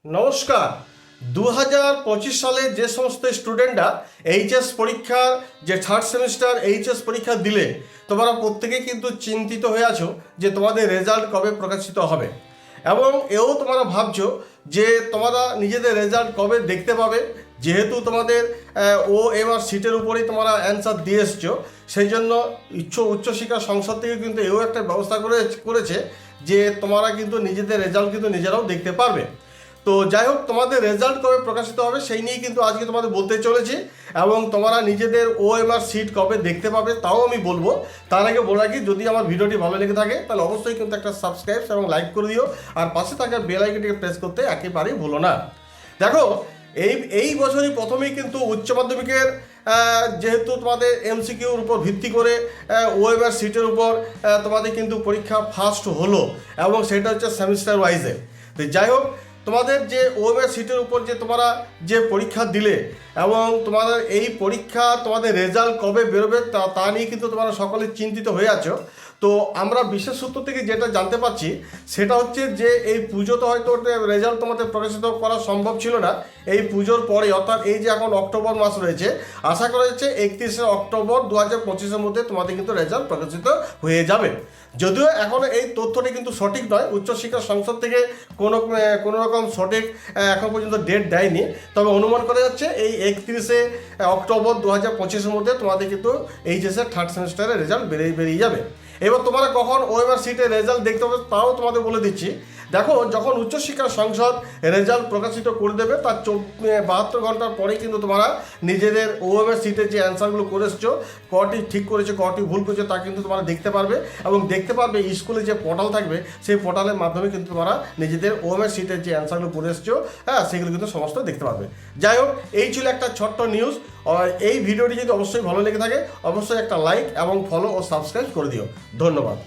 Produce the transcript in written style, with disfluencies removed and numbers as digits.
নমস্কার। 2025 সালে যে সমস্ত স্টুডেন্টরা এইচএস পরীক্ষার যে থার্ড সেমিস্টার এইচএস পরীক্ষা দিলে তোমরা প্রত্যেকেই কিন্তু চিন্তিত হয়ে আছো যে তোমাদের রেজাল্ট কবে প্রকাশিত হবে, এবং এও তোমরা ভাবছো যে তোমরা নিজেদের রেজাল্ট কবে দেখতে পাবে। যেহেতু তোমাদের OMR সিটের উপরেই তোমরা অ্যান্সার দিয়ে এসছো, সেই জন্য উচ্চশিক্ষা সংসদ থেকে কিন্তু এও একটা ব্যবস্থা করেছে যে তোমরা কিন্তু নিজেদের রেজাল্ট কিন্তু নিজেরাও দেখতে পারবে। তো যাই হোক, তোমাদের রেজাল্ট কবে প্রকাশিত হবে সেই নিয়ে কিন্তু আজকে তোমাদের বলতে চলেছি, এবং তোমরা নিজেদের OMR সিট কবে দেখতে পাবে তাও আমি বলবো। তার আগে বলে রাখি, যদি আমার ভিডিওটি ভালো লেগে থাকে তাহলে অবশ্যই কিন্তু একটা সাবস্ক্রাইব এবং লাইক করে দিও, আর পাশে থাকা বেল আইকনটিকে প্রেস করতে একেবারেই ভুলো না। দেখো, এই বছরই প্রথমেই কিন্তু উচ্চ মাধ্যমিকের যেহেতু তোমাদের MCQর উপর ভিত্তি করে OMR সিটের উপর তোমাদের কিন্তু পরীক্ষা ফার্স্ট হলো, এবং সেটা হচ্ছে সেমিস্টার ওয়াইজে। তো যাই হোক, তোমাদের যে OMR সিটের উপর যে তোমরা যে পরীক্ষা দিলে, এবং তোমাদের এই পরীক্ষা তোমাদের রেজাল্ট কবে বেরোবে তা নিয়ে কিন্তু তোমরা সকলে চিন্তিত হয়ে আছো। তো আমরা বিশেষ সূত্র থেকে যেটা জানতে পারছি সেটা হচ্ছে যে এই পুজোতে হয়তো রেজাল্ট তোমাদের প্রকাশিত করা সম্ভব ছিল না। এই পুজোর পরে, অর্থাৎ এই যে এখন অক্টোবর মাস রয়েছে, আশা করা যাচ্ছে 31শে অক্টোবর 2025-এর মধ্যে তোমাদের কিন্তু রেজাল্ট প্রকাশিত হয়ে যাবে। যদিও এখনও এই তথ্যটি কিন্তু সঠিক নয়, উচ্চশিক্ষা সংসদ থেকে কোনো রকম সঠিক এখন পর্যন্ত ডেট দেয়নি, তবে অনুমান করা যাচ্ছে এই 31শে অক্টোবর 2025-এর মধ্যে তোমাদের কিন্তু এইচএসের থার্ড সেমিস্টারের রেজাল্ট বেরিয়ে যাবে। এবার তোমরা কখন OMR সিটের রেজাল্ট দেখতে হবে তাও তোমাদের বলে দিচ্ছি। দেখো, যখন উচ্চশিক্ষা সংসদ রেজাল্ট প্রকাশিত করে দেবে তার 72 ঘন্টার পরেই কিন্তু তোমরা নিজেদের OMR সিটের যে অ্যান্সারগুলো করে এসছো, কটি ঠিক করেছে কটি ভুল করেছে তা কিন্তু তোমরা দেখতে পারবে, এবং দেখতে পারবে স্কুলে যে পোর্টাল থাকবে সেই পোর্টালের মাধ্যমে কিন্তু তোমরা নিজেদের OMR সিটের যে অ্যান্সারগুলো করে এসছো সেগুলো কিন্তু সমস্ত দেখতে পারবে। যাই হোক, এই ছিল একটা ছোট্ট নিউজ। আর এই ভিডিওটি যদি অবশ্যই ভালো লেগে থাকে অবশ্যই একটা লাইক এবং ফলো ও সাবস্ক্রাইব করে দিও। ধন্যবাদ।